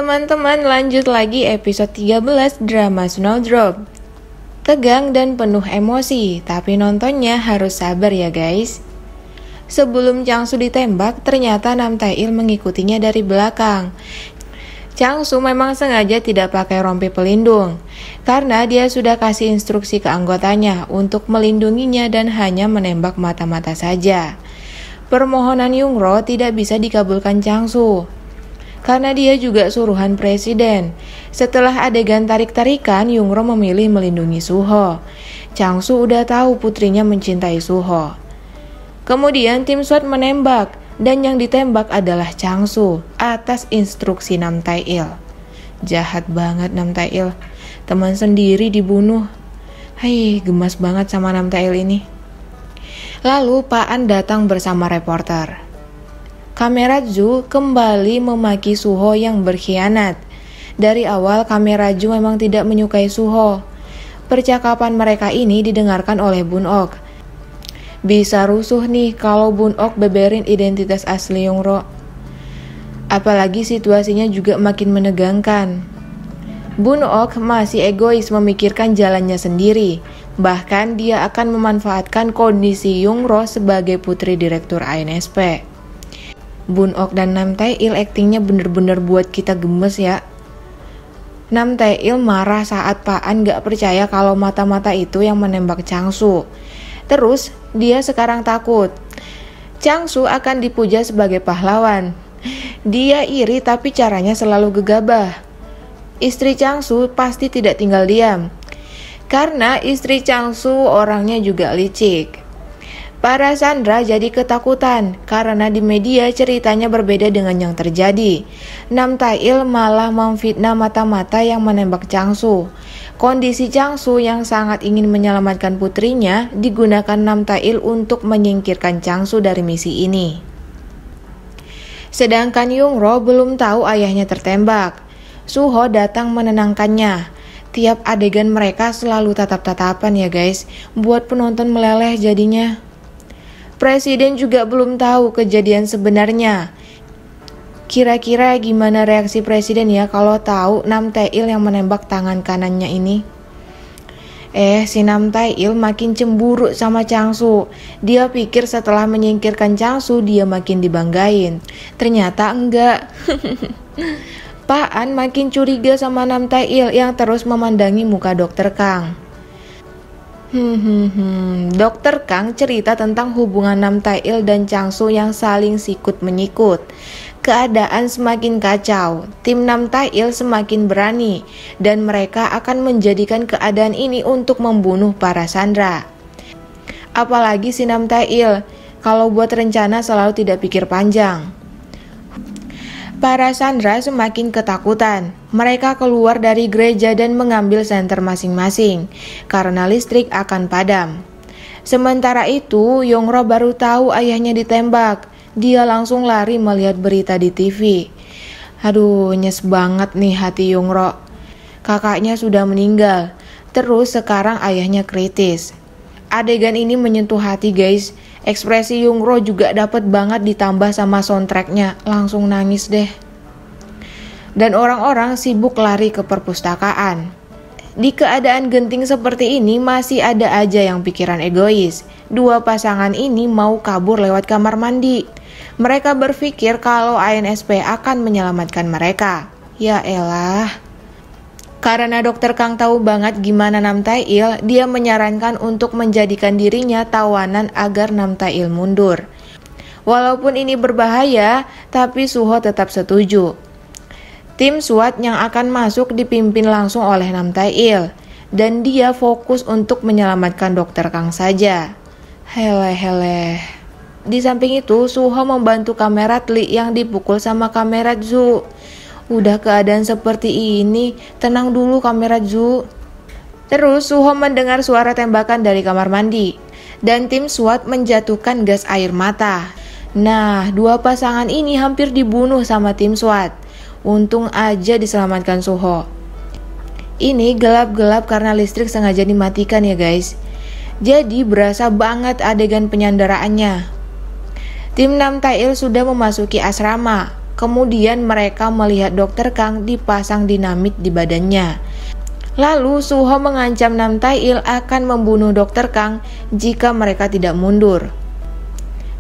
teman-teman, lanjut lagi episode 13 drama Snowdrop. Tegang dan penuh emosi, tapi nontonnya harus sabar ya guys. Sebelum Changsu ditembak, ternyata Nam Tae-il mengikutinya dari belakang. Changsu memang sengaja tidak pakai rompi pelindung, karena dia sudah kasih instruksi ke anggotanya untuk melindunginya dan hanya menembak mata-mata saja. Permohonan Yungro tidak bisa dikabulkan Changsu, karena dia juga suruhan presiden. Setelah adegan tarik-tarikan, Yungro memilih melindungi Suho. Changsu udah tahu putrinya mencintai Suho. Kemudian tim SWAT menembak, dan yang ditembak adalah Changsu atas instruksi Nam Tae-il. Jahat banget Nam Tae-il, teman sendiri dibunuh. Hai, gemas banget sama Nam Tae-il ini. Lalu Pak An datang bersama reporter. Kameradzu kembali memaki Suho yang berkhianat. Dari awal Kameradzu memang tidak menyukai Suho. Percakapan mereka ini didengarkan oleh Bun Ok. Bisa rusuh nih kalau Bun Ok beberin identitas asli Yungro. Apalagi situasinya juga makin menegangkan. Bun Ok masih egois memikirkan jalannya sendiri. Bahkan dia akan memanfaatkan kondisi Yungro sebagai putri direktur ANSP. Bun Ok dan Nam Tae-il aktingnya bener-bener buat kita gemes ya. Nam Tae-il marah saat Pak An gak percaya kalau mata-mata itu yang menembak Changsu. Terus dia sekarang takut Changsu akan dipuja sebagai pahlawan. Dia iri tapi caranya selalu gegabah. Istri Changsu pasti tidak tinggal diam, karena istri Changsu orangnya juga licik. Para Sandra jadi ketakutan karena di media ceritanya berbeda dengan yang terjadi. Nam Tae-il malah memfitnah mata-mata yang menembak Changsu. Kondisi Changsu yang sangat ingin menyelamatkan putrinya digunakan Nam Tae-il untuk menyingkirkan Changsu dari misi ini. Sedangkan Yungro belum tahu ayahnya tertembak. Suho datang menenangkannya. Tiap adegan mereka selalu tatap-tatapan ya guys, buat penonton meleleh jadinya. Presiden juga belum tahu kejadian sebenarnya. Kira-kira gimana reaksi presiden ya kalau tahu Nam Tae-il yang menembak tangan kanannya ini? Si Nam Tae-il makin cemburu sama Changsu. Dia pikir setelah menyingkirkan Changsu dia makin dibanggain. Ternyata enggak. Pak An makin curiga sama Nam Tae-il yang terus memandangi muka Dokter Kang. Dokter Kang cerita tentang hubungan Nam Tae-il dan Changsu yang saling sikut menyikut. Keadaan semakin kacau, tim Nam Tae-il semakin berani, dan mereka akan menjadikan keadaan ini untuk membunuh para Sandra. Apalagi si Nam Tae-il, kalau buat rencana selalu tidak pikir panjang. Para Sandra semakin ketakutan. Mereka keluar dari gereja dan mengambil senter masing-masing, karena listrik akan padam. Sementara itu, Yongro baru tahu ayahnya ditembak. Dia langsung lari melihat berita di TV. Aduh, nyes banget nih hati Yongro. Kakaknya sudah meninggal, terus sekarang ayahnya kritis. Adegan ini menyentuh hati guys. Ekspresi Yungro juga dapat banget ditambah sama soundtracknya. Langsung nangis deh. Dan orang-orang sibuk lari ke perpustakaan. Di keadaan genting seperti ini masih ada aja yang pikiran egois. Dua pasangan ini mau kabur lewat kamar mandi. Mereka berpikir kalau ANSP akan menyelamatkan mereka. Ya elah. Karena Dokter Kang tahu banget gimana Nam Tae-il, dia menyarankan untuk menjadikan dirinya tawanan agar Nam Tae-il mundur. Walaupun ini berbahaya, tapi Suho tetap setuju. Tim SWAT yang akan masuk dipimpin langsung oleh Nam Tae-il, dan dia fokus untuk menyelamatkan Dokter Kang saja. Hele. Di samping itu, Suho membantu Kamerat Lee yang dipukul sama Kameradzu. Udah keadaan seperti ini, tenang dulu Kameradzu. Terus Suho mendengar suara tembakan dari kamar mandi, dan tim SWAT menjatuhkan gas air mata. Nah, dua pasangan ini hampir dibunuh sama tim SWAT. Untung aja diselamatkan Suho. Ini gelap-gelap karena listrik sengaja dimatikan ya guys. Jadi berasa banget adegan penyandaraannya. Tim Nam Tae-il sudah memasuki asrama. Kemudian mereka melihat Dokter Kang dipasang dinamit di badannya. Lalu Suho mengancam Nam Tae-il akan membunuh Dokter Kang jika mereka tidak mundur.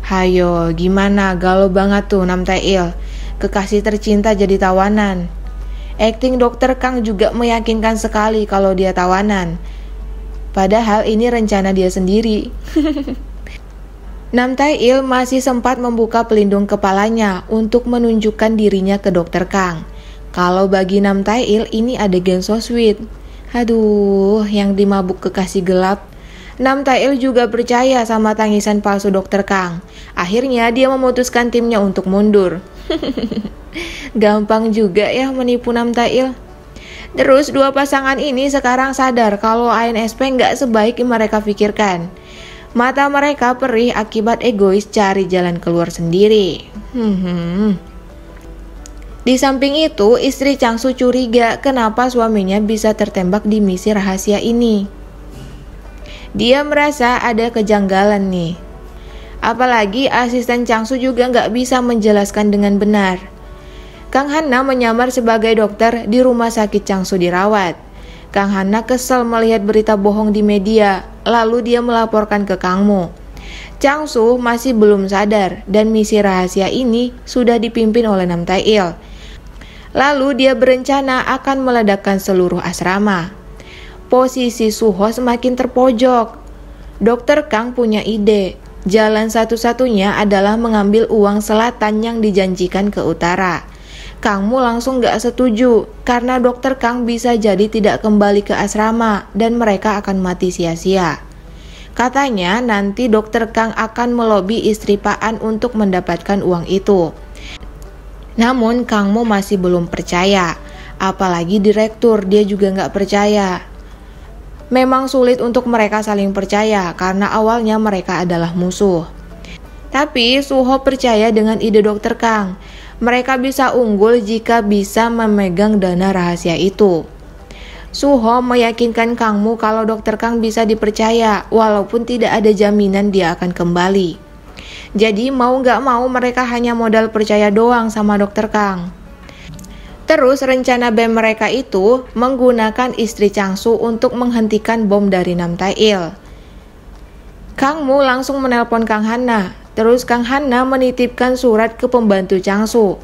Hayo, gimana, galau banget tuh Nam Tae-il. Kekasih tercinta jadi tawanan. Akting Dokter Kang juga meyakinkan sekali kalau dia tawanan. Padahal ini rencana dia sendiri. Nam Tae-il masih sempat membuka pelindung kepalanya untuk menunjukkan dirinya ke Dokter Kang. Kalau bagi Nam Tae-il ini adegan so sweet. Aduh, yang dimabuk kekasih gelap. Nam Tae-il juga percaya sama tangisan palsu Dokter Kang. Akhirnya dia memutuskan timnya untuk mundur. Gampang juga ya menipu Nam Tae-il. Terus dua pasangan ini sekarang sadar kalau ANSP nggak sebaik yang mereka pikirkan. Mata mereka perih akibat egois cari jalan keluar sendiri. Di samping itu, istri Changsu curiga kenapa suaminya bisa tertembak di misi rahasia ini. Dia merasa ada kejanggalan nih. Apalagi asisten Changsu juga nggak bisa menjelaskan dengan benar. Kang Hana menyamar sebagai dokter di rumah sakit Changsu dirawat. Kang Hana kesel melihat berita bohong di media, lalu dia melaporkan ke Kang Mo. Changsu masih belum sadar dan misi rahasia ini sudah dipimpin oleh Nam Tae-il. Lalu dia berencana akan meledakkan seluruh asrama. Posisi Suho semakin terpojok. Dokter Kang punya ide. Jalan satu-satunya adalah mengambil uang selatan yang dijanjikan ke utara. Kang Mu langsung gak setuju karena Dokter Kang bisa jadi tidak kembali ke asrama dan mereka akan mati sia-sia. Katanya nanti Dokter Kang akan melobi istri Pak An untuk mendapatkan uang itu. Namun Kang Mu masih belum percaya. Apalagi direktur, dia juga gak percaya. Memang sulit untuk mereka saling percaya karena awalnya mereka adalah musuh. Tapi Suho percaya dengan ide Dokter Kang. Mereka bisa unggul jika bisa memegang dana rahasia itu. Suho meyakinkan Kang Mu kalau Dokter Kang bisa dipercaya walaupun tidak ada jaminan dia akan kembali. Jadi mau gak mau mereka hanya modal percaya doang sama Dokter Kang. Terus rencana BEM mereka itu menggunakan istri Changsu untuk menghentikan bom dari Nam Tae-il. Kang Mu langsung menelpon Kang Hana. Terus Kang Hana menitipkan surat ke pembantu Changsu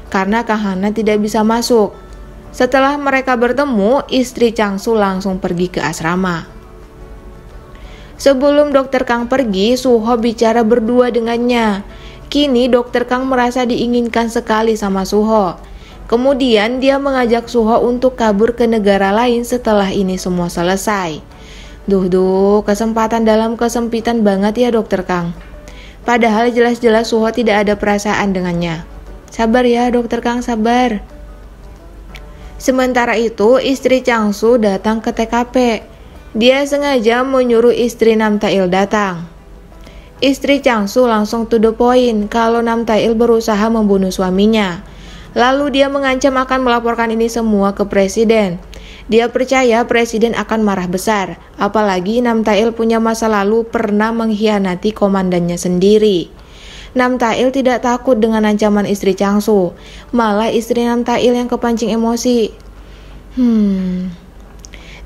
karena Kang Hana tidak bisa masuk. Setelah mereka bertemu, istri Changsu langsung pergi ke asrama. Sebelum Dokter Kang pergi, Suho bicara berdua dengannya. Kini Dokter Kang merasa diinginkan sekali sama Suho. Kemudian dia mengajak Suho untuk kabur ke negara lain setelah ini semua selesai. Duh, kesempatan dalam kesempitan banget ya Dokter Kang. Padahal jelas-jelas Suho tidak ada perasaan dengannya. Sabar ya Dokter Kang, sabar. Sementara itu, istri Changsu datang ke TKP. Dia sengaja menyuruh istri Nam Tae-il datang. Istri Changsu langsung to the point kalau Nam Tae-il berusaha membunuh suaminya. Lalu dia mengancam akan melaporkan ini semua ke presiden. Dia percaya presiden akan marah besar, apalagi Nam Tae-il punya masa lalu pernah mengkhianati komandannya sendiri. Nam Tae-il tidak takut dengan ancaman istri Changsu, malah istri Nam Tae-il yang kepancing emosi.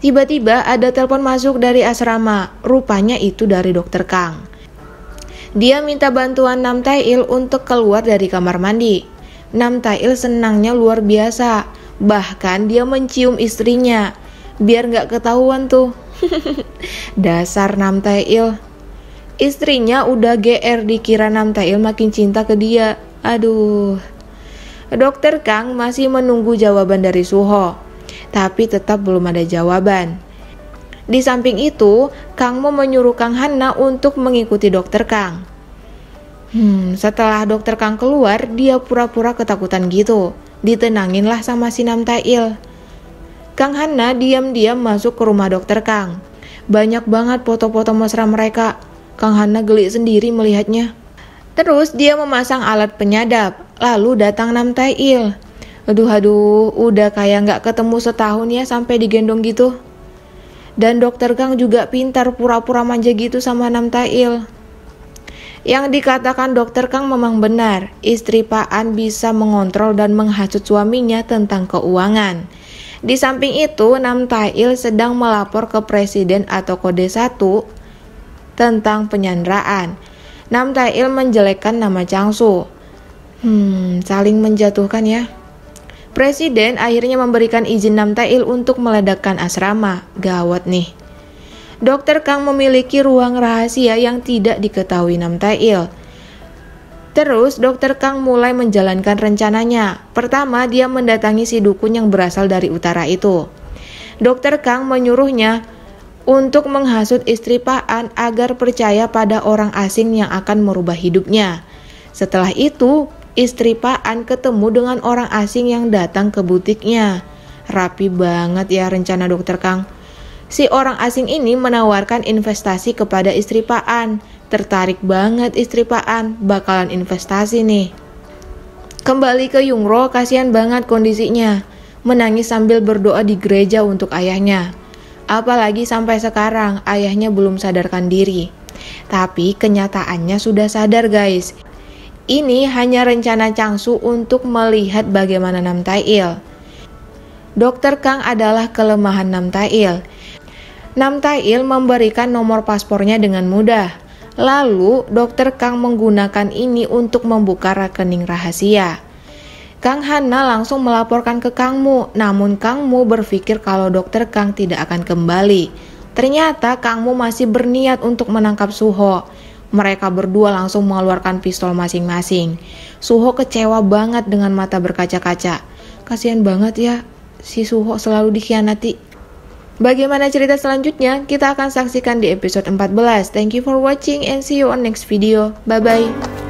Tiba-tiba ada telepon masuk dari asrama, rupanya itu dari Dokter Kang. Dia minta bantuan Nam Tae-il untuk keluar dari kamar mandi. Nam Tae-il senangnya luar biasa, bahkan dia mencium istrinya, biar gak ketahuan tuh. Dasar Nam Tae-il. Istrinya udah GR dikira Nam Tae-il makin cinta ke dia. Aduh. Dokter Kang masih menunggu jawaban dari Suho, tapi tetap belum ada jawaban. Di samping itu, Kang Mo menyuruh Kang Hana untuk mengikuti Dokter Kang. Setelah Dokter Kang keluar, dia pura-pura ketakutan gitu. Ditenanginlah sama si Nam Tae-il. Kang Hana diam-diam masuk ke rumah Dokter Kang. Banyak banget foto-foto mesra mereka. Kang Hana geli sendiri melihatnya. Terus dia memasang alat penyadap. Lalu datang Nam Tae-il. Aduh, udah kayak gak ketemu setahun ya sampai digendong gitu. Dan Dokter Kang juga pintar pura-pura manja gitu sama Nam Tae-il. Yang dikatakan dokter Kang memang benar, istri Pak An bisa mengontrol dan menghasut suaminya tentang keuangan. Di samping itu, Nam Tail sedang melapor ke Presiden atau Kode 1 tentang penyanderaan. Nam Tail menjelekkan nama Changsu. Saling menjatuhkan ya. Presiden akhirnya memberikan izin Nam Tail untuk meledakkan asrama. Gawat nih. Dokter Kang memiliki ruang rahasia yang tidak diketahui Nam Tail. Terus Dokter Kang mulai menjalankan rencananya. Pertama, dia mendatangi si dukun yang berasal dari utara itu. Dokter Kang menyuruhnya untuk menghasut istri Pak An agar percaya pada orang asing yang akan merubah hidupnya. Setelah itu, istri Pak An ketemu dengan orang asing yang datang ke butiknya. Rapi banget ya rencana Dokter Kang. Si orang asing ini menawarkan investasi kepada istri Pak An. Tertarik banget istri Pak An, bakalan investasi nih. Kembali ke Yungro, kasihan banget kondisinya. Menangis sambil berdoa di gereja untuk ayahnya. Apalagi sampai sekarang ayahnya belum sadarkan diri. Tapi kenyataannya sudah sadar guys. Ini hanya rencana Changsu untuk melihat bagaimana Nam Tail. Dokter Kang adalah kelemahan Nam Tail. Nam Tail memberikan nomor paspornya dengan mudah. Lalu Dokter Kang menggunakan ini untuk membuka rekening rahasia. Kang Hana langsung melaporkan ke Kang Mu, namun Kang Mu berpikir kalau Dokter Kang tidak akan kembali. Ternyata Kang Mu masih berniat untuk menangkap Suho. Mereka berdua langsung mengeluarkan pistol masing-masing. Suho kecewa banget dengan mata berkaca-kaca. Kasihan banget ya, si Suho selalu dikhianati. Bagaimana cerita selanjutnya? Kita akan saksikan di episode 14. Thank you for watching and see you on next video. Bye-bye.